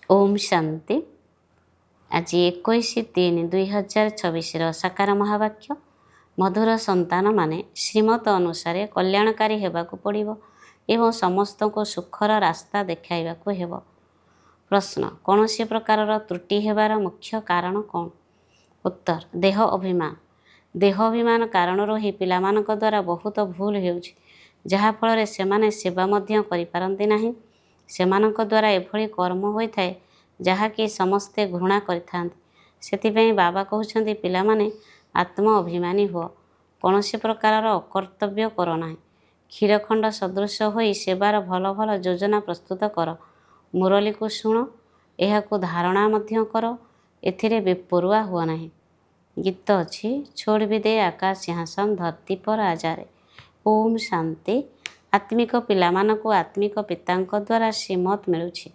ओम शांति। आज 21/3/2024 साकार महावाक्य। मधुर संतान माने श्रीमत अनुसार कल्याणकारी हेबाकु पड़िबो एवं समस्त को सुखर रास्ता देखाइबाकु हेबो। प्रश्न, कौन सी प्रकार त्रुटि हेबार मुख्य कारण कौन? उत्तर, देह अभिमान। देह अभिमान कारण ही पिलामानक द्वारा बहुत भूल हेउछि, जहा फଳରେ सेमाने सेवा मध्य करि पारंती नाही। सेमानक द्वारा एभଳି कर्म होइथाए ଯାହାକି ସମସ୍ତେ ଘୃଣା କରିଥାନ୍ତି। ସେଥିପାଇଁ ବାବା କହୁଛନ୍ତି, ପିଲାମାନେ ଆତ୍ମ ଅଭିମାନୀ ହୁଅ, କୌଣସି ପ୍ରକାରର ଅକର୍ତ୍ତବ୍ୟ କର ନାହିଁ। କ୍ଷୀରଖଣ୍ଡ ସଦୃଶ ହୋଇ ସେବାର ଭଲ ଭଲ ଯୋଜନା ପ୍ରସ୍ତୁତ କର। ମୁରଲୀକୁ ଶୁଣ, ଏହାକୁ ଧାରଣା ମଧ୍ୟ କର, ଏଥିରେ ବେପରୁଆ ହୁଅ ନାହିଁ। ଗୀତ ଅଛି, ଛୋଡ଼ ବି ଦେ ଆକାଶ ସିଂହାସନ ଧରତୀ ପର ଆଜାରେ। ଓମ୍ ଶାନ୍ତି। ଆତ୍ମିକ ପିଲାମାନଙ୍କୁ ଆତ୍ମିକ ପିତାଙ୍କ ଦ୍ୱାରା ଶ୍ରୀମତ ମିଳୁଛି।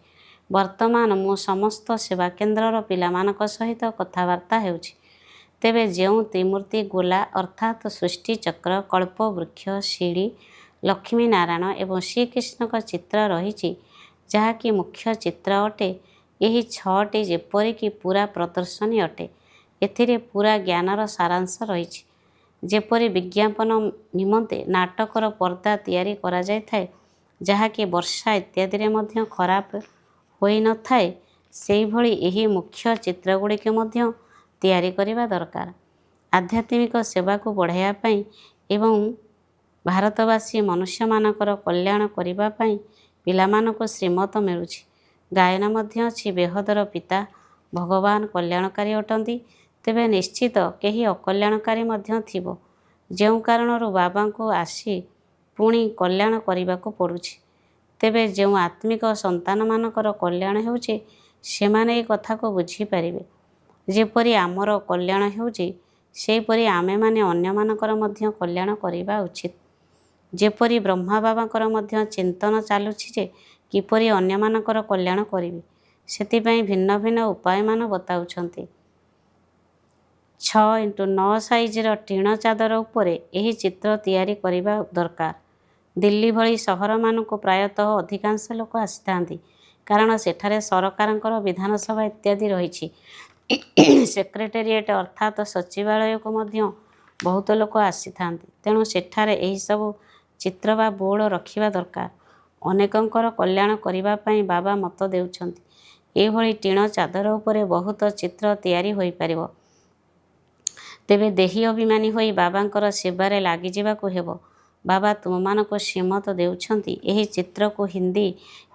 ବର୍ତ୍ତମାନ ମୁଁ ସମସ୍ତ ସେବାକେନ୍ଦ୍ରର ପିଲାମାନଙ୍କ ସହିତ କଥାବାର୍ତ୍ତା ହେଉଛି। ତେବେ ଯେଉଁ ତ୍ରିମୂର୍ତ୍ତି ଗୋଲା ଅର୍ଥାତ୍ ସୃଷ୍ଟିଚକ୍ର, କଳ୍ପବୃକ୍ଷ, ଶିଡ଼ି, ଲକ୍ଷ୍ମୀ ନାରାୟଣ ଏବଂ ଶ୍ରୀକୃଷ୍ଣଙ୍କ ଚିତ୍ର ରହିଛି, ଯାହାକି ମୁଖ୍ୟ ଚିତ୍ର ଅଟେ, ଏହି 6ଟି ଯେପରିକି ପୂରା ପ୍ରଦର୍ଶନୀ ଅଟେ। ଏଥିରେ ପୂରା ଜ୍ଞାନର ସାରାଂଶ ରହିଛି। ଯେପରି ବିଜ୍ଞାପନ ନିମନ୍ତେ ନାଟକର ପର୍ଦ୍ଦା ତିଆରି କରାଯାଇଥାଏ, ଯାହାକି ବର୍ଷା ଇତ୍ୟାଦିରେ ମଧ୍ୟ ଖରାପ ହୋଇନଥାଏ, ସେହିଭଳି ଏହି ମୁଖ୍ୟ ଚିତ୍ରଗୁଡ଼ିକ ମଧ୍ୟ ତିଆରି କରିବା ଦରକାର। ଆଧ୍ୟାତ୍ମିକ ସେବାକୁ ବଢ଼ାଇବା ପାଇଁ ଏବଂ ଭାରତବାସୀ ମନୁଷ୍ୟମାନଙ୍କର କଲ୍ୟାଣ କରିବା ପାଇଁ ପିଲାମାନଙ୍କୁ ଶ୍ରୀମତ ମିଳୁଛି। ଗାୟନ ମଧ୍ୟ ଅଛି, ବେହଦର ପିତା ଭଗବାନ କଲ୍ୟାଣକାରୀ ଅଟନ୍ତି। ତେବେ ନିଶ୍ଚିତ କେହି ଅକଲ୍ୟାଣକାରୀ ମଧ୍ୟ ଥିବ, ଯେଉଁ କାରଣରୁ ବାବାଙ୍କୁ ଆସି ପୁଣି କଲ୍ୟାଣ କରିବାକୁ ପଡ଼ୁଛି। ତେବେ ଯେଉଁ ଆତ୍ମିକ ସନ୍ତାନମାନଙ୍କର କଲ୍ୟାଣ ହେଉଛି, ସେମାନେ ଏ କଥାକୁ ବୁଝିପାରିବେ। ଯେପରି ଆମର କଲ୍ୟାଣ ହେଉଛି, ସେହିପରି ଆମେମାନେ ଅନ୍ୟମାନଙ୍କର ମଧ୍ୟ କଲ୍ୟାଣ କରିବା ଉଚିତ। ଯେପରି ବ୍ରହ୍ମା ବାବାଙ୍କର ମଧ୍ୟ ଚିନ୍ତନ ଚାଲୁଛି ଯେ କିପରି ଅନ୍ୟମାନଙ୍କର କଲ୍ୟାଣ କରିବେ, ସେଥିପାଇଁ ଭିନ୍ନ ଭିନ୍ନ ଉପାୟମାନ ବତାଉଛନ୍ତି। 6x9 ସାଇଜର ଟିଣ ଚାଦର ଉପରେ ଏହି ଚିତ୍ର ତିଆରି କରିବା ଦରକାର। ଦିଲ୍ଲୀ ଭଳି ସହରମାନଙ୍କୁ ପ୍ରାୟତଃ ଅଧିକାଂଶ ଲୋକ ଆସିଥାନ୍ତି, କାରଣ ସେଠାରେ ସରକାରଙ୍କର ବିଧାନସଭା ଇତ୍ୟାଦି ରହିଛି। ସେକ୍ରେଟେରିଏଟ ଅର୍ଥାତ୍ ସଚିବାଳୟକୁ ମଧ୍ୟ ବହୁତ ଲୋକ ଆସିଥାନ୍ତି। ତେଣୁ ସେଠାରେ ଏହିସବୁ ଚିତ୍ର ବା ବୋର୍ଡ଼ ରଖିବା ଦରକାର। ଅନେକଙ୍କର କଲ୍ୟାଣ କରିବା ପାଇଁ ବାବା ମତ ଦେଉଛନ୍ତି। ଏଭଳି ଟିଣ ଚାଦର ଉପରେ ବହୁତ ଚିତ୍ର ତିଆରି ହୋଇପାରିବ। ତେବେ ଦେହୀ ଅଭିମାନୀ ହୋଇ ବାବାଙ୍କର ସେବାରେ ଲାଗିଯିବାକୁ ହେବ। ବାବା ତୁମମାନଙ୍କୁ ଶ୍ରୀମତ ଦେଉଛନ୍ତି, ଏହି ଚିତ୍ରକୁ ହିନ୍ଦୀ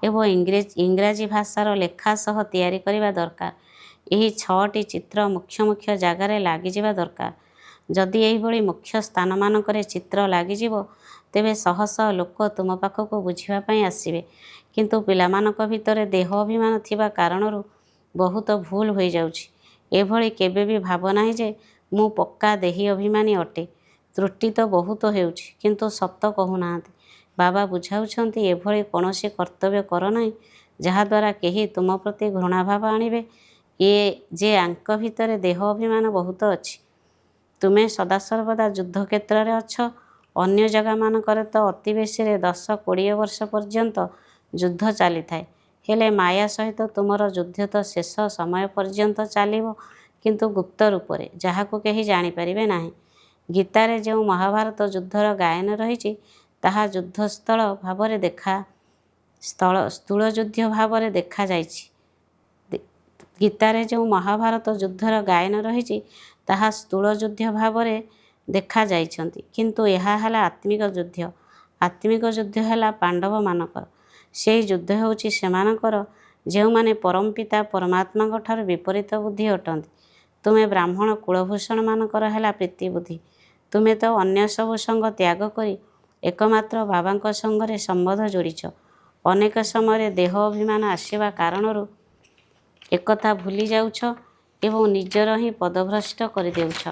ଏବଂ ଇଂରାଜୀ ଭାଷାର ଲେଖା ସହ ତିଆରି କରିବା ଦରକାର। ଏହି 6ଟି ଚିତ୍ର ମୁଖ୍ୟ ମୁଖ୍ୟ ଜାଗାରେ ଲାଗିଯିବା ଦରକାର। ଯଦି ଏହିଭଳି ମୁଖ୍ୟ ସ୍ଥାନମାନଙ୍କରେ ଚିତ୍ର ଲାଗିଯିବ, ତେବେ ଶହ ଶହ ଲୋକ ତୁମ ପାଖକୁ ବୁଝିବା ପାଇଁ ଆସିବେ। କିନ୍ତୁ ପିଲାମାନଙ୍କ ଭିତରେ ଦେହ ଅଭିମାନ ଥିବା କାରଣରୁ ବହୁତ ଭୁଲ ହୋଇଯାଉଛି। ଏଭଳି କେବେ ବି ଭାବ ନାହିଁ ଯେ ମୁଁ ପକ୍କା ଦେହୀ ଅଭିମାନୀ ଅଟେ। ତ୍ରୁଟି ତ ବହୁତ ହେଉଛି, କିନ୍ତୁ ସତ କହୁନାହାନ୍ତି। ବାବା ବୁଝାଉଛନ୍ତି, ଏଭଳି କୌଣସି କର୍ତ୍ତବ୍ୟ କର ନାହିଁ ଯାହାଦ୍ୱାରା କେହି ତୁମ ପ୍ରତି ଘୃଣାଭାବ ଆଣିବେ। ଯେ ଆଙ୍କ ଭିତରେ ଦେହ ଅଭିମାନ ବହୁତ ଅଛି। ତୁମେ ସଦାସର୍ବଦା ଯୁଦ୍ଧକ୍ଷେତ୍ରରେ ଅଛ। ଅନ୍ୟ ଜାଗାମାନଙ୍କରେ ତ ଅତି ବେଶୀରେ 10-20 ବର୍ଷ ପର୍ଯ୍ୟନ୍ତ ଯୁଦ୍ଧ ଚାଲିଥାଏ। ହେଲେ ମାୟା ସହିତ ତୁମର ଯୁଦ୍ଧ ତ ଶେଷ ସମୟ ପର୍ଯ୍ୟନ୍ତ ଚାଲିବ, କିନ୍ତୁ ଗୁପ୍ତ ରୂପରେ, ଯାହାକୁ କେହି ଜାଣିପାରିବେ ନାହିଁ। ଗୀତାରେ ଯେଉଁ ମହାଭାରତ ଯୁଦ୍ଧର ଗାୟନ ରହିଛି, ତାହା ଯୁଦ୍ଧସ୍ଥଳ ଭାବରେ ସ୍ଥୂଳ ଯୁଦ୍ଧ ଭାବରେ ଦେଖାଯାଇଛି। ଗୀତାରେ ଯେଉଁ ମହାଭାରତ ଯୁଦ୍ଧର ଗାୟନ ରହିଛି, ତାହା ସ୍ଥୂଳ ଯୁଦ୍ଧ ଭାବରେ ଦେଖାଯାଇଛନ୍ତି, କିନ୍ତୁ ଏହା ହେଲା ଆତ୍ମିକ ଯୁଦ୍ଧ। ଆତ୍ମିକ ଯୁଦ୍ଧ ହେଲା ପାଣ୍ଡବମାନଙ୍କର। ସେହି ଯୁଦ୍ଧ ହେଉଛି ସେମାନଙ୍କର ଯେଉଁମାନେ ପରମପିତା ପରମାତ୍ମାଙ୍କ ଠାରୁ ବିପରୀତ ବୁଦ୍ଧି ଅଟନ୍ତି। ତୁମେ ବ୍ରାହ୍ମଣ କୁଳଭୂଷଣମାନଙ୍କର ହେଲା ପ୍ରୀତି ବୁଦ୍ଧି। ତୁମେ ତ ଅନ୍ୟ ସବୁ ସଙ୍ଗ ତ୍ୟାଗ କରି ଏକମାତ୍ର ବାବାଙ୍କ ସଙ୍ଗରେ ସମ୍ବନ୍ଧ ଯୋଡ଼ିଛ। ଅନେକ ସମୟରେ ଦେହ ଅଭିମାନ ଆସିବା କାରଣରୁ ଏକଥା ଭୁଲି ଯାଉଛ ଏବଂ ନିଜର ହିଁ ପଦଭ୍ରଷ୍ଟ କରିଦେଉଛ।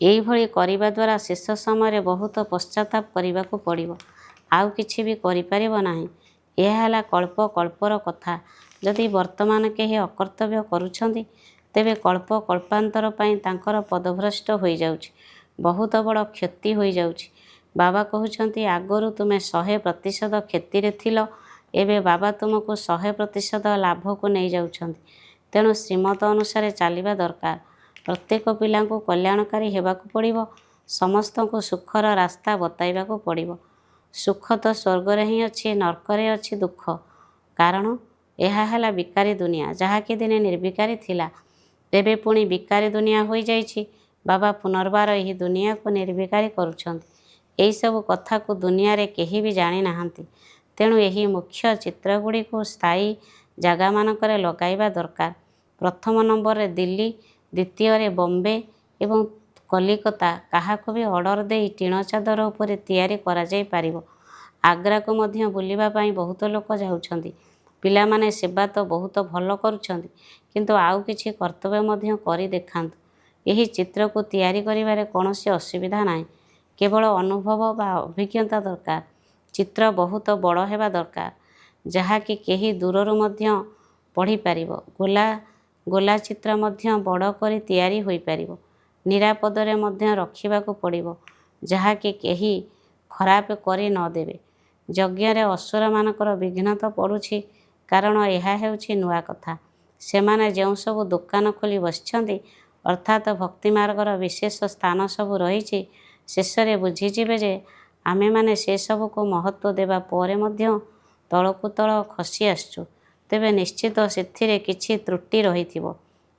ଏହିଭଳି କରିବା ଦ୍ୱାରା ଶେଷ ସମୟରେ ବହୁତ ପଶ୍ଚାତାପ କରିବାକୁ ପଡ଼ିବ, ଆଉ କିଛି ବି କରିପାରିବ ନାହିଁ। ଏହା ହେଲା କଳ୍ପ କଳ୍ପର କଥା। ଯଦି ବର୍ତ୍ତମାନ କେହି ଅକର୍ତ୍ତବ୍ୟ କରୁଛନ୍ତି, ତେବେ କଳ୍ପ କଳ୍ପାନ୍ତର ପାଇଁ ତାଙ୍କର ପଦଭ୍ରଷ୍ଟ ହୋଇଯାଉଛି, ବହୁତ ବଡ଼ କ୍ଷତି ହୋଇଯାଉଛି। ବାବା କହୁଛନ୍ତି ଆଗରୁ ତୁମେ 100% କ୍ଷତିରେ ଥିଲ, ଏବେ ବାବା ତୁମକୁ 100% ଲାଭକୁ ନେଇଯାଉଛନ୍ତି। ତେଣୁ ଶ୍ରୀମତ ଅନୁସାରେ ଚାଲିବା ଦରକାର। ପ୍ରତ୍ୟେକ ପିଲାଙ୍କୁ କଲ୍ୟାଣକାରୀ ହେବାକୁ ପଡ଼ିବ। ସମସ୍ତଙ୍କୁ ସୁଖର ରାସ୍ତା ବତାଇବାକୁ ପଡ଼ିବ। ସୁଖ ତ ସ୍ୱର୍ଗରେ ହିଁ ଅଛି, ନର୍କରେ ଅଛି ଦୁଃଖ। କାରଣ ଏହା ହେଲା ବିକାରୀ ଦୁନିଆ, ଯାହାକି ଦିନେ ନିର୍ବିକାରୀ ଥିଲା, ଏବେ ପୁଣି ବିକାରୀ ଦୁନିଆ ହୋଇଯାଇଛି। ବାବା ପୁନର୍ବାର ଏହି ଦୁନିଆକୁ ନିର୍ବିକାରୀ କରୁଛନ୍ତି। ଏହିସବୁ କଥାକୁ ଦୁନିଆରେ କେହି ବି ଜାଣିନାହାନ୍ତି। ତେଣୁ ଏହି ମୁଖ୍ୟ ଚିତ୍ରଗୁଡ଼ିକୁ ସ୍ଥାୟୀ ଜାଗାମାନଙ୍କରେ ଲଗାଇବା ଦରକାର। ପ୍ରଥମ ନମ୍ବରରେ ଦିଲ୍ଲୀ, ଦ୍ୱିତୀୟରେ ବମ୍ବେ ଏବଂ କଲିକତା କାହାକୁ ବି ଅର୍ଡ଼ର ଦେଇ ଟିଣ ଚାଦର ଉପରେ ତିଆରି କରାଯାଇପାରିବ। ଆଗ୍ରାକୁ ମଧ୍ୟ ବୁଲିବା ପାଇଁ ବହୁତ ଲୋକ ଯାଉଛନ୍ତି। ପିଲାମାନେ ସେବା ତ ବହୁତ ଭଲ କରୁଛନ୍ତି, କିନ୍ତୁ ଆଉ କିଛି କର୍ତ୍ତବ୍ୟ ମଧ୍ୟ କରି ଦେଖାନ୍ତୁ। ଏହି ଚିତ୍ରକୁ ତିଆରି କରିବାରେ କୌଣସି ଅସୁବିଧା ନାହିଁ, କେବଳ ଅନୁଭବ ବା ଅଭିଜ୍ଞତା ଦରକାର। ଚିତ୍ର ବହୁତ ବଡ଼ ହେବା ଦରକାର, ଯାହାକି କେହି ଦୂରରୁ ମଧ୍ୟ ପଢ଼ିପାରିବ। ଗୋଲା ଚିତ୍ର ମଧ୍ୟ ବଡ଼ କରି ତିଆରି ହୋଇପାରିବ। ନିରାପଦରେ ମଧ୍ୟ ରଖିବାକୁ ପଡ଼ିବ, ଯାହାକି କେହି ଖରାପ କରି ନ ଦେବେ। ଯଜ୍ଞରେ ଅସୁରମାନଙ୍କର ବିଘ୍ନ ତ ପଡ଼ୁଛି, କାରଣ ଏହା ହେଉଛି ନୂଆ କଥା। ସେମାନେ ଯେଉଁ ସବୁ ଦୋକାନ ଖୋଲି ବସିଛନ୍ତି, ଅର୍ଥାତ୍ ଭକ୍ତିମାର୍ଗର ବିଶେଷ ସ୍ଥାନ ସବୁ ରହିଛି, ଶେଷରେ ବୁଝିଯିବେ ଯେ ଆମେମାନେ ସେସବୁକୁ ମହତ୍ତ୍ୱ ଦେବା ପରେ ମଧ୍ୟ ତଳକୁ ତଳ ଖସି ଆସିଛୁ, ତେବେ ନିଶ୍ଚିତ ସେଥିରେ କିଛି ତ୍ରୁଟି ରହିଥିବ।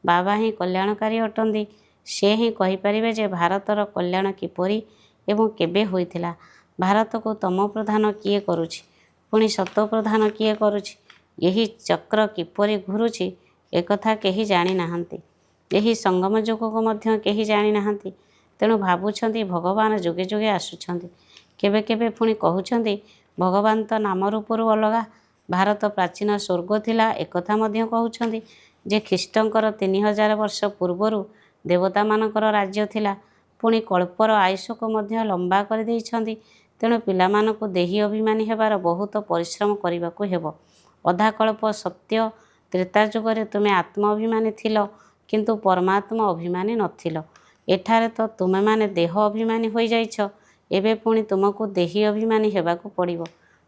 ବାବା ହିଁ କଲ୍ୟାଣକାରୀ ଅଟନ୍ତି। ସେ ହିଁ କହିପାରିବେ ଯେ ଭାରତର କଲ୍ୟାଣ କିପରି ଏବଂ କେବେ ହୋଇଥିଲା। ଭାରତକୁ ତମ ପ୍ରଧାନ କିଏ କରୁଛି, ପୁଣି ସତ୍ତ୍ୱ ପ୍ରଧାନ କିଏ କରୁଛି, ଏହି ଚକ୍ର କିପରି ଘୁରୁଛି, ଏକଥା କେହି ଜାଣିନାହାନ୍ତି। ଏହି ସଙ୍ଗମ ଯୁଗକୁ ମଧ୍ୟ କେହି ଜାଣିନାହାନ୍ତି। ତେଣୁ ଭାବୁଛନ୍ତି ଭଗବାନ ଯୁଗେ ଯୁଗେ ଆସୁଛନ୍ତି, କେବେ କେବେ ପୁଣି କହୁଛନ୍ତି ଭଗବାନ ତ ନାମ ରୂପରୁ ଅଲଗା। ଭାରତ ପ୍ରାଚୀନ ସ୍ୱର୍ଗ ଥିଲା, ଏକଥା ମଧ୍ୟ କହୁଛନ୍ତି ଯେ ଖ୍ରୀଷ୍ଟଙ୍କର 3000 ବର୍ଷ ପୂର୍ବରୁ ଦେବତାମାନଙ୍କର ରାଜ୍ୟ ଥିଲା। ପୁଣି କଳ୍ପର ଆୟୁଷକୁ ମଧ୍ୟ ଲମ୍ବା କରିଦେଇଛନ୍ତି। ତେଣୁ ପିଲାମାନଙ୍କୁ ଦେହୀ ଅଭିମାନୀ ହେବାର ବହୁତ ପରିଶ୍ରମ କରିବାକୁ ହେବ। ଅଧାକଳ୍ପ ସତ୍ୟ ତ୍ରେତା ଯୁଗରେ ତୁମେ ଆତ୍ମ ଅଭିମାନୀ ଥିଲ, କିନ୍ତୁ ପରମାତ୍ମା ଅଭିମାନୀ ନଥିଲ। ଏଠାରେ ତ ତୁମେମାନେ ଦେହ ଅଭିମାନୀ ହୋଇଯାଇଛ, ଏବେ ପୁଣି ତୁମକୁ ଦେହୀ ଅଭିମାନୀ ହେବାକୁ ପଡ଼ିବ।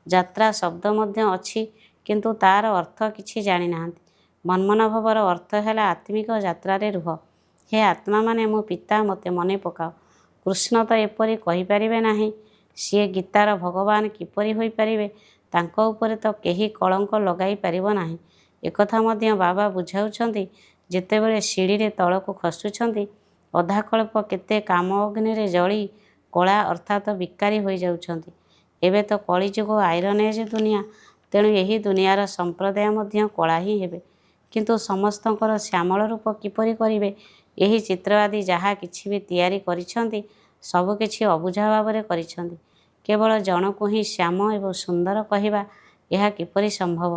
ଯାତ୍ରା ଶବ୍ଦ ମଧ୍ୟ ଅଛି, କିନ୍ତୁ ତାର ଅର୍ଥ କିଛି ଜାଣିନାହାନ୍ତି। ମନ୍ମନାଭବର ଅର୍ଥ ହେଲା ଆତ୍ମିକ ଯାତ୍ରାରେ ରୁହ। ହେ ଆତ୍ମାମାନେ, ମୋ ପିତା, ମୋତେ ମନେ ପକାଅ। କୃଷ୍ଣ ତ ଏପରି କହିପାରିବେ ନାହିଁ। ସିଏ ଗୀତାର ଭଗବାନ କିପରି ହୋଇପାରିବେ? ତାଙ୍କ ଉପରେ ତ କେହି କଳଙ୍କ ଲଗାଇ ପାରିବ ନାହିଁ। ଏକଥା ମଧ୍ୟ ବାବା ବୁଝାଉଛନ୍ତି। ଯେତେବେଳେ ସିଡ଼ିରେ ତଳକୁ ଖସୁଛନ୍ତି, ଅଧାକଳ୍ପ କେତେ କାମ ଅଗ୍ନିରେ ଜଳି କଳା ଅର୍ଥାତ୍ ବିକାରୀ ହୋଇଯାଉଛନ୍ତି। ଏବେ ତ କଳିଯୁଗ, ଆଇରନ୍ ଏଜ୍ ଦୁନିଆ। ତେଣୁ ଏହି ଦୁନିଆର ସମ୍ପ୍ରଦାୟ ମଧ୍ୟ କଳା ହିଁ ହେବେ। କିନ୍ତୁ ସମସ୍ତଙ୍କର ଶ୍ୟାମଳ ରୂପ କିପରି କରିବେ? ଏହି ଚିତ୍ର ଆଦି ଯାହା କିଛି ବି ତିଆରି କରିଛନ୍ତି, ସବୁକିଛି ଅବୁଝା ଭାବରେ କରିଛନ୍ତି। କେବଳ ଜଣକୁ ହିଁ ଶ୍ୟାମ ଏବଂ ସୁନ୍ଦର କହିବା, ଏହା କିପରି ସମ୍ଭବ?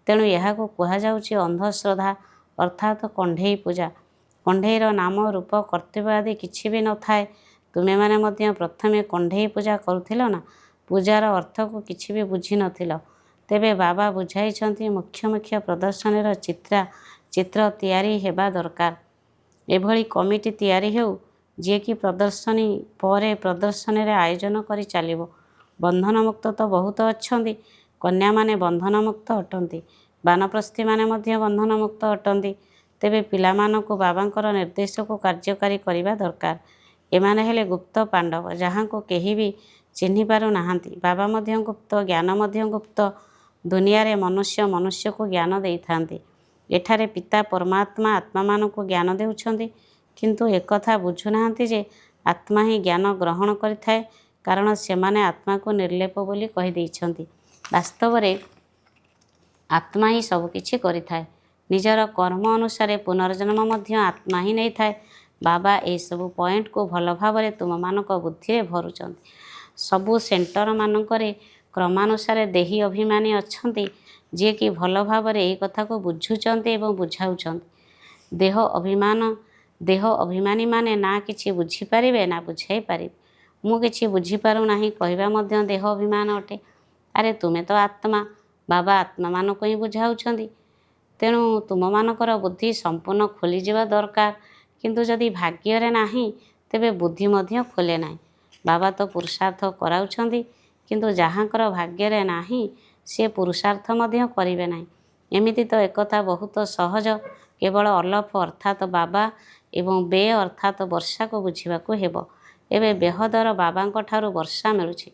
ତେଣୁ ଏହାକୁ କୁହାଯାଉଛି ଅନ୍ଧଶ୍ରଦ୍ଧା, ଅର୍ଥାତ୍ କଣ୍ଢେଇ ପୂଜା। କଣ୍ଢେଇର ନାମ, ରୂପ, କର୍ତ୍ତବ୍ୟ ଆଦି କିଛି ବି ନଥାଏ। ତୁମେମାନେ ମଧ୍ୟ ପ୍ରଥମେ କଣ୍ଢେଇ ପୂଜା କରୁଥିଲ ନା? ପୂଜାର ଅର୍ଥକୁ କିଛି ବି ବୁଝିନଥିଲ। ତେବେ ବାବା ବୁଝାଇଛନ୍ତି ମୁଖ୍ୟ ମୁଖ୍ୟ ପ୍ରଦର୍ଶନୀର ଚିତ୍ର ତିଆରି ହେବା ଦରକାର। ଏଭଳି କମିଟି ତିଆରି ହେଉ, ଯିଏକି ପ୍ରଦର୍ଶନୀ ପରେ ପ୍ରଦର୍ଶନୀରେ ଆୟୋଜନ କରି ଚାଲିବ। ବନ୍ଧନମୁକ୍ତ ତ ବହୁତ ଅଛନ୍ତି। କନ୍ୟାମାନେ ବନ୍ଧନମୁକ୍ତ ଅଟନ୍ତି, ବାନପ୍ରସ୍ଥୀମାନେ ମଧ୍ୟ ବନ୍ଧନମୁକ୍ତ ଅଟନ୍ତି। ତେବେ ପିଲାମାନଙ୍କୁ ବାବାଙ୍କର ନିର୍ଦ୍ଦେଶକୁ କାର୍ଯ୍ୟକାରୀ କରିବା ଦରକାର। ଏମାନେ ହେଲେ ଗୁପ୍ତ ପାଣ୍ଡବ, ଯାହାଙ୍କୁ କେହି ବି ଚିହ୍ନି ପାରୁନାହାନ୍ତି। ବାବା ମଧ୍ୟ ଗୁପ୍ତ, ଜ୍ଞାନ ମଧ୍ୟ ଗୁପ୍ତ। ଦୁନିଆରେ ମନୁଷ୍ୟ ମନୁଷ୍ୟକୁ ଜ୍ଞାନ ଦେଇଥାନ୍ତି। ଏଠାରେ ପିତା ପରମାତ୍ମା ଆତ୍ମାମାନଙ୍କୁ ଜ୍ଞାନ ଦେଉଛନ୍ତି, କିନ୍ତୁ ଏକଥା ବୁଝୁନାହାନ୍ତି ଯେ ଆତ୍ମା ହିଁ ଜ୍ଞାନ ଗ୍ରହଣ କରିଥାଏ, କାରଣ ସେମାନେ ଆତ୍ମାକୁ ନିର୍ଲେପ ବୋଲି କହିଦେଇଛନ୍ତି। ବାସ୍ତବରେ ଆତ୍ମା ହିଁ ସବୁକିଛି କରିଥାଏ। ନିଜର କର୍ମ ଅନୁସାରେ ପୁନର୍ଜନ୍ମ ମଧ୍ୟ ଆତ୍ମା ହିଁ ନେଇଥାଏ। ବାବା ଏହିସବୁ ପଏଣ୍ଟକୁ ଭଲ ଭାବରେ ତୁମମାନଙ୍କ ବୁଦ୍ଧିରେ ଭରୁଛନ୍ତି। ସବୁ ସେଣ୍ଟରମାନଙ୍କରେ କ୍ରମାନୁସାରେ ଦେହୀ ଅଭିମାନୀ ଅଛନ୍ତି, ଯିଏକି ଭଲ ଭାବରେ ଏହି କଥାକୁ ବୁଝୁଛନ୍ତି ଏବଂ ବୁଝାଉଛନ୍ତି। ଦେହ ଅଭିମାନୀମାନେ ନା କିଛି ବୁଝିପାରିବେ ନା ବୁଝାଇ ପାରିବେ। ମୁଁ କିଛି ବୁଝିପାରୁନାହିଁ କହିବା ମଧ୍ୟ ଦେହ ଅଭିମାନ ଅଟେ। ଆରେ ତୁମେ ତ ଆତ୍ମା। ବାବା ଆତ୍ମାମାନଙ୍କୁ ହିଁ ବୁଝାଉଛନ୍ତି। ତେଣୁ ତୁମମାନଙ୍କର ବୁଦ୍ଧି ସମ୍ପୂର୍ଣ୍ଣ ଖୋଲିଯିବା ଦରକାର। କିନ୍ତୁ ଯଦି ଭାଗ୍ୟରେ ନାହିଁ, ତେବେ ବୁଦ୍ଧି ମଧ୍ୟ ଖୋଲେ ନାହିଁ। ବାବା ତ ପୁରୁଷାର୍ଥ କରାଉଛନ୍ତି, କିନ୍ତୁ ଯାହାଙ୍କର ଭାଗ୍ୟରେ ନାହିଁ ସେ ପୁରୁଷାର୍ଥ ମଧ୍ୟ କରିବେ ନାହିଁ। ଏମିତି ତ ଏକଥା ବହୁତ ସହଜ। କେବଳ ଅଲଫ ଅର୍ଥାତ୍ ବାବା ଏବଂ ବେ ଅର୍ଥାତ୍ ବର୍ଷାକୁ ବୁଝିବାକୁ ହେବ। ଏବେ ବେହଦର ବାବାଙ୍କ ଠାରୁ ବର୍ଷା ମିଳୁଛି।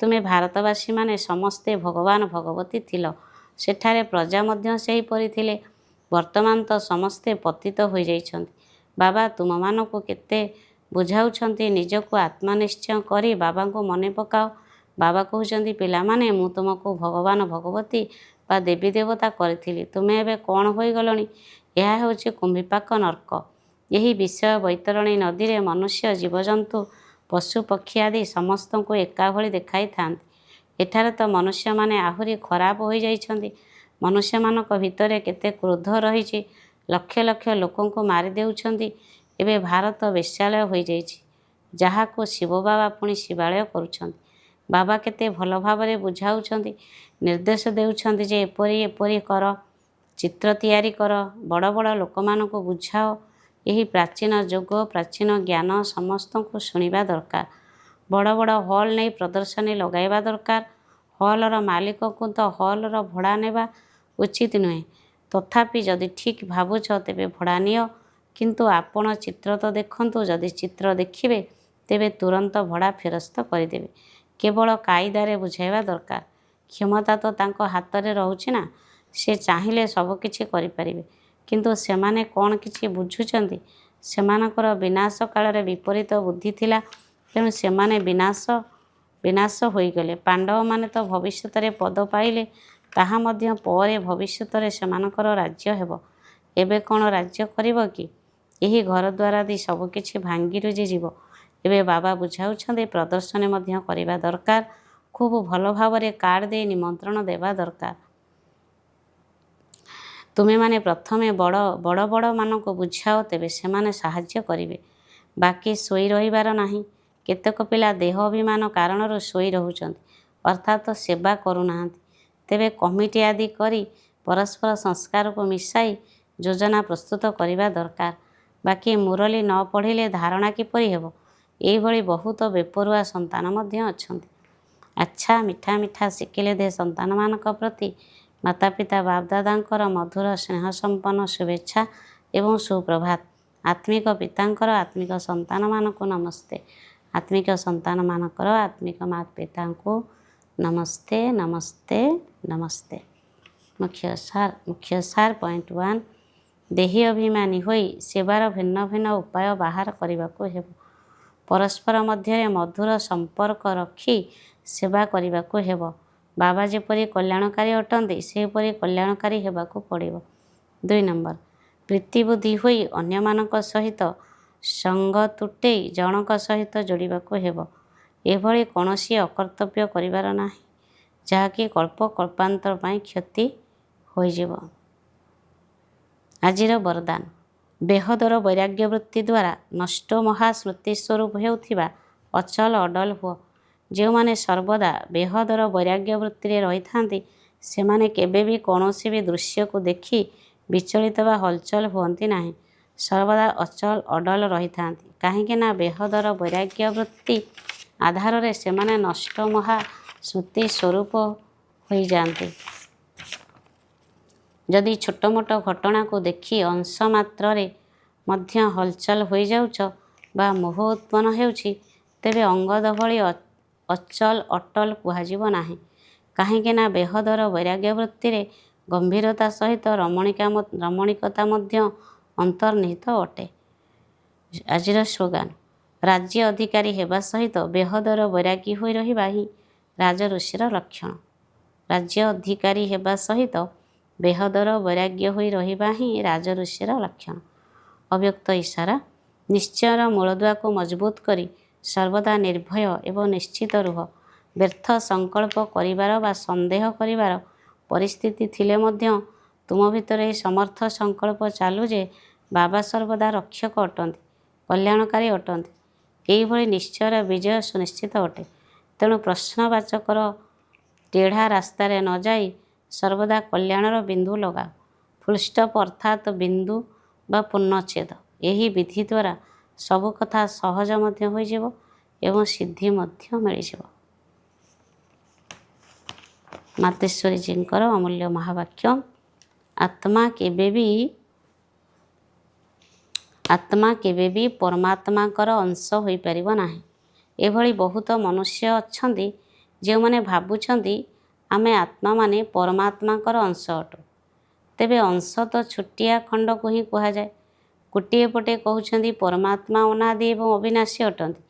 ତୁମେ ଭାରତବାସୀମାନେ ସମସ୍ତେ ଭଗବାନ ଭଗବତୀ ଥିଲ। ସେଠାରେ ପ୍ରଜା ମଧ୍ୟ ସେହିପରି ଥିଲେ। ବର୍ତ୍ତମାନ ତ ସମସ୍ତେ ପତିତ ହୋଇଯାଇଛନ୍ତି। ବାବା ତୁମମାନଙ୍କୁ କେତେ ବୁଝାଉଛନ୍ତି, ନିଜକୁ ଆତ୍ମନିଶ୍ଚୟ କରି ବାବାଙ୍କୁ ମନେ ପକାଅ। ବାବା କହୁଛନ୍ତି, ପିଲାମାନେ, ମୁଁ ତୁମକୁ ଭଗବାନ ଭଗବତୀ ବା ଦେବୀ ଦେବତା କରିଥିଲି। ତୁମେ ଏବେ କ'ଣ ହୋଇଗଲଣି? ଏହା ହେଉଛି କୁମ୍ଭୀପାକ ନର୍କ। ଏହି ବିଷୟ ବୈତରଣୀ ନଦୀରେ ମନୁଷ୍ୟ, ଜୀବଜନ୍ତୁ, ପଶୁ ପକ୍ଷୀ ଆଦି ସମସ୍ତଙ୍କୁ ଏକାଭଳି ଦେଖାଇଥାନ୍ତି। ଏଠାରେ ତ ମନୁଷ୍ୟମାନେ ଆହୁରି ଖରାପ ହୋଇଯାଇଛନ୍ତି। ମନୁଷ୍ୟମାନଙ୍କ ଭିତରେ କେତେ କ୍ରୋଧ ରହିଛି। ଲକ୍ଷ ଲକ୍ଷ ଲୋକଙ୍କୁ ମାରି ଦେଉଛନ୍ତି। ଏବେ ଭାରତ ବେଶ୍ୟାଳୟ ହୋଇଯାଇଛି, ଯାହାକୁ ଶିବବାବା ପୁଣି ଶିବାଳୟ କରୁଛନ୍ତି। ବାବା କେତେ ଭଲ ଭାବରେ ବୁଝାଉଛନ୍ତି, ନିର୍ଦ୍ଦେଶ ଦେଉଛନ୍ତି ଯେ ଏପରି ଏପରି କର, ଚିତ୍ର ତିଆରି କର, ବଡ଼ ବଡ଼ ଲୋକମାନଙ୍କୁ ବୁଝାଅ। ଏହି ପ୍ରାଚୀନ ଯୋଗ, ପ୍ରାଚୀନ ଜ୍ଞାନ ସମସ୍ତଙ୍କୁ ଶୁଣିବା ଦରକାର। ବଡ଼ ବଡ଼ ହଲ୍ ନେଇ ପ୍ରଦର୍ଶନୀ ଲଗାଇବା ଦରକାର। ହଲ୍ର ମାଲିକଙ୍କୁ ତ ହଲ୍ର ଭଡ଼ା ନେବା ଉଚିତ ନୁହେଁ। ତଥାପି ଯଦି ଠିକ୍ ଭାବୁଛ ତେବେ ଭଡ଼ା ନିଅ, କିନ୍ତୁ ଆପଣ ଚିତ୍ର ତ ଦେଖନ୍ତୁ। ଯଦି ଚିତ୍ର ଦେଖିବେ ତେବେ ତୁରନ୍ତ ଭଡ଼ା ଫେରସ୍ତ କରିଦେବେ। କେବଳ କାଇଦାରେ ବୁଝାଇବା ଦରକାର। କ୍ଷମତା ତ ତାଙ୍କ ହାତରେ ରହୁଛି ନା, ସେ ଚାହିଁଲେ ସବୁକିଛି କରିପାରିବେ। କିନ୍ତୁ ସେମାନେ କ'ଣ କିଛି ବୁଝୁଛନ୍ତି? ସେମାନଙ୍କର ବିନାଶ କାଳରେ ବିପରୀତ ବୁଦ୍ଧି ଥିଲା, ତେଣୁ ସେମାନେ ବିନାଶ ହୋଇଗଲେ। ପାଣ୍ଡବମାନେ ତ ଭବିଷ୍ୟତରେ ପଦ ପାଇଲେ, ତାହା ମଧ୍ୟ ପରେ ଭବିଷ୍ୟତରେ ସେମାନଙ୍କର ରାଜ୍ୟ ହେବ। ଏବେ କ'ଣ ରାଜ୍ୟ କରିବ କି? ଏହି ଘରଦ୍ୱାର ଆଦି ସବୁକିଛି ଭାଙ୍ଗିରୁଜି ଯିବ। ଏବେ ବାବା ବୁଝାଉଛନ୍ତି ପ୍ରଦର୍ଶନୀ ମଧ୍ୟ କରିବା ଦରକାର। ଖୁବ୍ ଭଲ ଭାବରେ କାର୍ଡ଼ ଦେଇ ନିମନ୍ତ୍ରଣ ଦେବା ଦରକାର। ତୁମେମାନେ ପ୍ରଥମେ ବଡ଼ମାନଙ୍କୁ ବୁଝାଅ, ତେବେ ସେମାନେ ସାହାଯ୍ୟ କରିବେ। ବାକି ଶୋଇ ରହିବାର ନାହିଁ। କେତେକ ପିଲା ଦେହ ଅଭିମାନ କାରଣରୁ ଶୋଇ ରହୁଛନ୍ତି, ଅର୍ଥାତ୍ ସେବା କରୁନାହାନ୍ତି। ତେବେ କମିଟି ଆଦି କରି ପରସ୍ପର ସଂସ୍କାରକୁ ମିଶାଇ ଯୋଜନା ପ୍ରସ୍ତୁତ କରିବା ଦରକାର। ବାକି ମୁରଲୀ ନ ପଢ଼ିଲେ ଧାରଣା କିପରି ହେବ? ଏହିଭଳି ବହୁତ ବେପରୁଆ ସନ୍ତାନ ମଧ୍ୟ ଅଛନ୍ତି। ଆଚ୍ଛା, ମିଠା ମିଠା ଶିଖିଲେ ଦେ ସନ୍ତାନମାନଙ୍କ ପ୍ରତି ମାତାପିତା ବାପଦାଦାଙ୍କର ମଧୁର ସ୍ନେହସମ୍ପନ୍ନ ଶୁଭେଚ୍ଛା ଏବଂ ସୁପ୍ରଭାତ। ଆତ୍ମିକ ପିତାଙ୍କର ଆତ୍ମିକ ସନ୍ତାନମାନଙ୍କୁ ନମସ୍ତେ। ଆତ୍ମିକ ସନ୍ତାନମାନଙ୍କର ଆତ୍ମିକ ମାତାପିତାଙ୍କୁ ନମସ୍ତେ ନମସ୍ତେ ନମସ୍ତେ। ମୁଖ୍ୟ ସାର ପଏଣ୍ଟ 1, ଦେହୀ ଅଭିମାନୀ ହୋଇ ସେବାର ଭିନ୍ନ ଭିନ୍ନ ଉପାୟ ବାହାର କରିବାକୁ ହେବ। ପରସ୍ପର ମଧ୍ୟରେ ମଧୁର ସମ୍ପର୍କ ରଖି ସେବା କରିବାକୁ ହେବ। ବାବା ଯେପରି କଲ୍ୟାଣକାରୀ ଅଟନ୍ତି, ସେହିପରି କଲ୍ୟାଣକାରୀ ହେବାକୁ ପଡ଼ିବ। 2 ନମ୍ବର, ପ୍ରୀତିବୁଦ୍ଧି ହୋଇ ଅନ୍ୟମାନଙ୍କ ସହିତ ସଙ୍ଗ ତୁଟେଇ ଜଣଙ୍କ ସହିତ ଯୋଡ଼ିବାକୁ ହେବ। ଏଭଳି କୌଣସି ଅକର୍ତ୍ତବ୍ୟ କରିବାର ନାହିଁ, ଯାହାକି କଳ୍ପ କଳ୍ପାନ୍ତର ପାଇଁ କ୍ଷତି ହୋଇଯିବ। ଆଜିର ବରଦାନ। ବେହଦର ବୈରାଗ୍ୟ ବୃତ୍ତି ଦ୍ୱାରା ନଷ୍ଟ ମହାସ୍ମୃତି ସ୍ୱରୂପ ହେଉଥିବା ଅଚଲ ଅଡଲ ହୁଅ। ଯେଉଁମାନେ ସର୍ବଦା ବେହଦର ବୈରାଗ୍ୟ ବୃତ୍ତିରେ ରହିଥାନ୍ତି, ସେମାନେ କେବେ ବି କୌଣସି ବି ଦୃଶ୍ୟକୁ ଦେଖି ବିଚଳିତ ବା ହଲଚଲ ହୁଅନ୍ତି ନାହିଁ। ସର୍ବଦା ଅଚଳ ଅଡଲ ରହିଥାନ୍ତି। କାହିଁକି ନା ବେହଦର ବୈରାଗ୍ୟ ବୃତ୍ତି ଆଧାରରେ ସେମାନେ ନଷ୍ଟ ମହା ସ୍ମୃତି ସ୍ୱରୂପ ହୋଇଯାଆନ୍ତି। ଯଦି ଛୋଟମୋଟ ଘଟଣାକୁ ଦେଖି ଅଂଶ ମାତ୍ରରେ ମଧ୍ୟ ହଲଚଲ ହୋଇଯାଉଛ ବା ମୋହ ଉତ୍ପନ୍ନ ହେଉଛି, ତେବେ ଅଙ୍ଗଦ ଭଳି ଅଚଲ ଅଟଲ କୁହାଯିବ ନାହିଁ। କାହିଁକି ନା ବେହଦର ବୈରାଗ୍ୟ ବୃତ୍ତିରେ ଗମ୍ଭୀରତା ସହିତ ରମଣୀକତା ମଧ୍ୟ ଅନ୍ତର୍ନିହିତ ଅଟେ। ଆଜିର ସ୍ଲୋଗାନ। ରାଜ୍ୟ ଅଧିକାରୀ ହେବା ସହିତ ବେହଦର ବୈରାଗୀ ହୋଇ ରହିବା ହିଁ ରାଜଋଷିର ଲକ୍ଷଣ। ରାଜ୍ୟ ଅଧିକାରୀ ହେବା ସହିତ ବେହଦର ବୈରାଗ୍ୟ ହୋଇ ରହିବା ହିଁ ରାଜଋଷିର ଲକ୍ଷଣ। ଅବ୍ୟକ୍ତ ଇସାରା। ନିଶ୍ଚୟର ମୂଳଦୁଆକୁ ମଜବୁତ କରି ସର୍ବଦା ନିର୍ଭୟ ଏବଂ ନିଶ୍ଚିତ ରୁହ। ବ୍ୟର୍ଥ ସଂକଳ୍ପ କରିବାର ବା ସନ୍ଦେହ କରିବାର ପରିସ୍ଥିତି ଥିଲେ ମଧ୍ୟ ତୁମ ଭିତରେ ଏହି ସମର୍ଥ ସଂକଳ୍ପ ଚାଲୁ ଯେ ବାବା ସର୍ବଦା ରକ୍ଷକ ଅଟନ୍ତି, କଲ୍ୟାଣକାରୀ ଅଟନ୍ତି। ଏହିଭଳି ନିଶ୍ଚୟର ବିଜୟ ସୁନିଶ୍ଚିତ ଅଟେ। ତେଣୁ ପ୍ରଶ୍ନବାଚକର ତେଢ଼ା ରାସ୍ତାରେ ନ ଯାଇ ସର୍ବଦା କଲ୍ୟାଣର ବିନ୍ଦୁ ଲଗାଅ। ଫୁଲଷ୍ଟପ୍ ଅର୍ଥାତ୍ ବିନ୍ଦୁ ବା ପୂର୍ଣ୍ଣଚ୍ଛେଦ। ଏହି ବିଧି ଦ୍ୱାରା ସବୁ କଥା ସହଜ ମଧ୍ୟ ହୋଇଯିବ ଏବଂ ସିଦ୍ଧି ମଧ୍ୟ ମିଳିଯିବ। ମାତେଶ୍ୱରୀଜୀଙ୍କର ଅମୂଲ୍ୟ ମହାବାକ୍ୟ, ଆତ୍ମା କେବେବି ପରମାତ୍ମାଙ୍କର ଅଂଶ ହୋଇପାରିବ ନାହିଁ। ଏଭଳି ବହୁତ ମନୁଷ୍ୟ ଅଛନ୍ତି ଯେଉଁମାନେ ଭାବୁଛନ୍ତି ଆମେ ଆତ୍ମାମାନେ ପରମାତ୍ମାଙ୍କର ଅଂଶ ଅଟୁ। ତେବେ ଅଂଶ ତ ଛୋଟିଆ ଖଣ୍ଡକୁ ହିଁ କୁହାଯାଏ। ଗୋଟିଏ ପଟେ କହୁଛନ୍ତି ପରମାତ୍ମା ଅନାଦି ଏବଂ ଅବିନାଶୀ ଅଟନ୍ତି।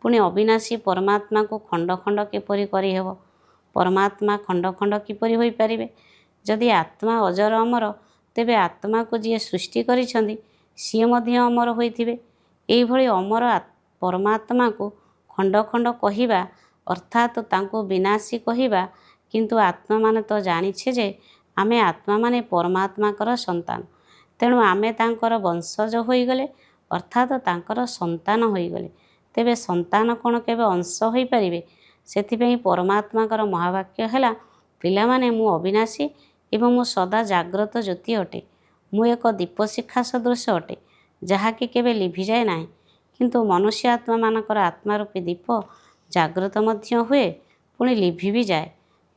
ପୁଣି ଅବିନାଶୀ ପରମାତ୍ମାକୁ ଖଣ୍ଡ ଖଣ୍ଡ କିପରି କରିହେବ? ପରମାତ୍ମା ଖଣ୍ଡ ଖଣ୍ଡ କିପରି ହୋଇପାରିବେ? ଯଦି ଆତ୍ମା ଅଜର ଅମର, ତେବେ ଆତ୍ମାକୁ ଯିଏ ସୃଷ୍ଟି କରିଛନ୍ତି ସିଏ ମଧ୍ୟ ଅମର ହୋଇଥିବେ। ଏହିଭଳି ଅମର ପରମାତ୍ମାକୁ ଖଣ୍ଡ ଖଣ୍ଡ କହିବା ଅର୍ଥାତ୍ ତାଙ୍କୁ ବିନାଶୀ କହିବା। କିନ୍ତୁ ଆତ୍ମାମାନେ ତ ଜାଣିଛେ ଯେ ଆମେ ଆତ୍ମାମାନେ ପରମାତ୍ମାଙ୍କର ସନ୍ତାନ, ତେଣୁ ଆମେ ତାଙ୍କର ବଂଶଜ ହୋଇଗଲେ ଅର୍ଥାତ୍ ତାଙ୍କର ସନ୍ତାନ ହୋଇଗଲେ। ତେବେ ସନ୍ତାନ କ'ଣ କେବେ ଅଂଶ ହୋଇପାରିବେ? ସେଥିପାଇଁ ପରମାତ୍ମାଙ୍କର ମହାବାକ୍ୟ ହେଲା, ପିଲାମାନେ ମୁଁ ଅବିନାଶୀ ଏବଂ ମୁଁ ସଦା ଜାଗ୍ରତ ଜ୍ୟୋତି ଅଟେ। ମୁଁ ଏକ ଦୀପଶିଖା ସଦୃଶ ଅଟେ, ଯାହାକି କେବେ ଲିଭିଯାଏ ନାହିଁ। କିନ୍ତୁ ମନୁଷ୍ୟ ଆତ୍ମାମାନଙ୍କର ଆତ୍ମାରୂପୀ ଦୀପ ଜାଗ୍ରତ ମଧ୍ୟ ହୁଏ, ପୁଣି ଲିଭି ବି ଯାଏ।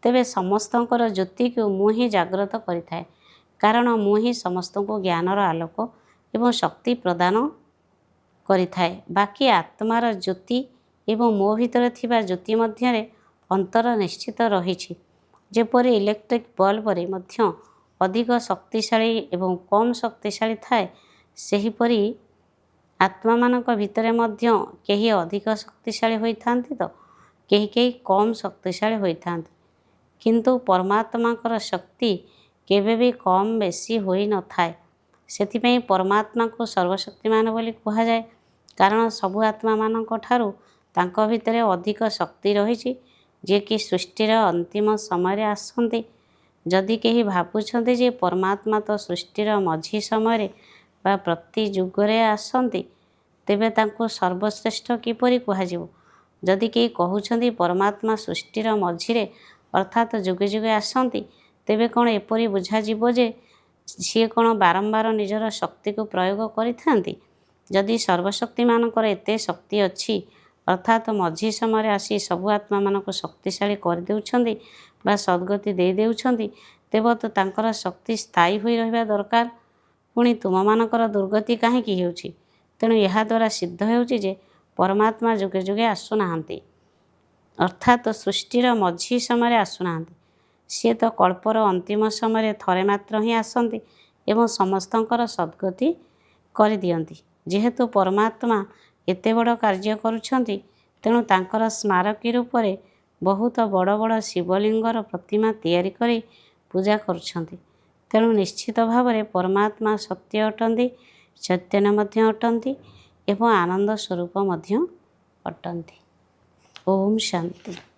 ତେବେ ସମସ୍ତଙ୍କର ଜ୍ୟୋତିକୁ ମୁଁ ହିଁ ଜାଗ୍ରତ କରିଥାଏ, କାରଣ ମୁଁ ହିଁ ସମସ୍ତଙ୍କୁ ଜ୍ଞାନର ଆଲୋକ ଏବଂ ଶକ୍ତି ପ୍ରଦାନ କରିଥାଏ। ବାକି ଆତ୍ମାର ଜ୍ୟୋତି ଏବଂ ମୋ ଭିତରେ ଥିବା ଜ୍ୟୋତି ମଧ୍ୟରେ ଅନ୍ତର ନିଶ୍ଚିତ ରହିଛି। ଯେପରି ଇଲେକ୍ଟ୍ରିକ୍ ବଲ୍ବରେ ମଧ୍ୟ ଅଧିକ ଶକ୍ତିଶାଳୀ ଏବଂ କମ୍ ଶକ୍ତିଶାଳୀ ଥାଏ, ସେହିପରି ଆତ୍ମାମାନଙ୍କ ଭିତରେ ମଧ୍ୟ କେହି ଅଧିକ ଶକ୍ତିଶାଳୀ ହୋଇଥାନ୍ତି ତ କେହି କେହି କମ୍ ଶକ୍ତିଶାଳୀ ହୋଇଥାନ୍ତି। କିନ୍ତୁ ପରମାତ୍ମାଙ୍କର ଶକ୍ତି କେବେ ବି କମ୍ ବେଶୀ ହୋଇନଥାଏ। ସେଥିପାଇଁ ପରମାତ୍ମାକୁ ସର୍ବଶକ୍ତିମାନ ବୋଲି କୁହାଯାଏ, କାରଣ ସବୁ ଆତ୍ମାମାନଙ୍କ ଠାରୁ ତାଙ୍କ ଭିତରେ ଅଧିକ ଶକ୍ତି ରହିଛି, ଯିଏକି ସୃଷ୍ଟିର ଅନ୍ତିମ ସମୟରେ ଆସନ୍ତି। ଯଦି କେହି ଭାବୁଛନ୍ତି ଯେ ପରମାତ୍ମା ତ ସୃଷ୍ଟିର ମଝି ସମୟରେ ବା ପ୍ରତି ଯୁଗରେ ଆସନ୍ତି, ତେବେ ତାଙ୍କୁ ସର୍ବଶ୍ରେଷ୍ଠ କିପରି କୁହାଯିବ? ଯଦି କେହି କହୁଛନ୍ତି ପରମାତ୍ମା ସୃଷ୍ଟିର ମଝିରେ ଅର୍ଥାତ୍ ଯୁଗେ ଯୁଗେ ଆସନ୍ତି, ତେବେ କ'ଣ ଏପରି ବୁଝାଯିବ ଯେ ସିଏ କ'ଣ ବାରମ୍ବାର ନିଜର ଶକ୍ତିକୁ ପ୍ରୟୋଗ କରିଥାନ୍ତି? ଯଦି ସର୍ବଶକ୍ତିମାନଙ୍କର ଏତେ ଶକ୍ତି ଅଛି ଅର୍ଥାତ୍ ମଝି ସମୟରେ ଆସି ସବୁ ଆତ୍ମାମାନଙ୍କୁ ଶକ୍ତିଶାଳୀ କରିଦେଉଛନ୍ତି ବା ସଦ୍ଗତି ଦେଇ ଦେଉଛନ୍ତି, ତେବେ ତ ତାଙ୍କର ଶକ୍ତି ସ୍ଥାୟୀ ହୋଇ ରହିବା ଦରକାର। ପୁଣି ତୁମମାନଙ୍କର ଦୁର୍ଗତି କାହିଁକି ହେଉଛି? ତେଣୁ ଏହାଦ୍ୱାରା ସିଦ୍ଧ ହେଉଛି ଯେ ପରମାତ୍ମା ଯୁଗେ ଯୁଗେ ଆସୁନାହାନ୍ତି, ଅର୍ଥାତ୍ ସୃଷ୍ଟିର ମଝି ସମୟରେ ଆସୁନାହାନ୍ତି। ସିଏ ତ କଳ୍ପର ଅନ୍ତିମ ସମୟରେ ଥରେ ମାତ୍ର ହିଁ ଆସନ୍ତି ଏବଂ ସମସ୍ତଙ୍କର ସଦ୍ଗତି କରିଦିଅନ୍ତି। ଯେହେତୁ ପରମାତ୍ମା ଏତେ ବଡ଼ କାର୍ଯ୍ୟ କରୁଛନ୍ତି, ତେଣୁ ତାଙ୍କର ସ୍ମାରକୀ ରୂପରେ ବହୁତ ବଡ଼ ବଡ଼ ଶିବଲିଙ୍ଗର ପ୍ରତିମା ତିଆରି କରି ପୂଜା କରୁଛନ୍ତି। ତେଣୁ ନିଶ୍ଚିତ ଭାବରେ ପରମାତ୍ମା ସତ୍ୟ ଅଟନ୍ତି, ଚୈତନ୍ୟ ମଧ୍ୟ ଅଟନ୍ତି ଏବଂ ଆନନ୍ଦ ସ୍ୱରୂପ ମଧ୍ୟ ଅଟନ୍ତି। ଓମ୍ ଶାନ୍ତି।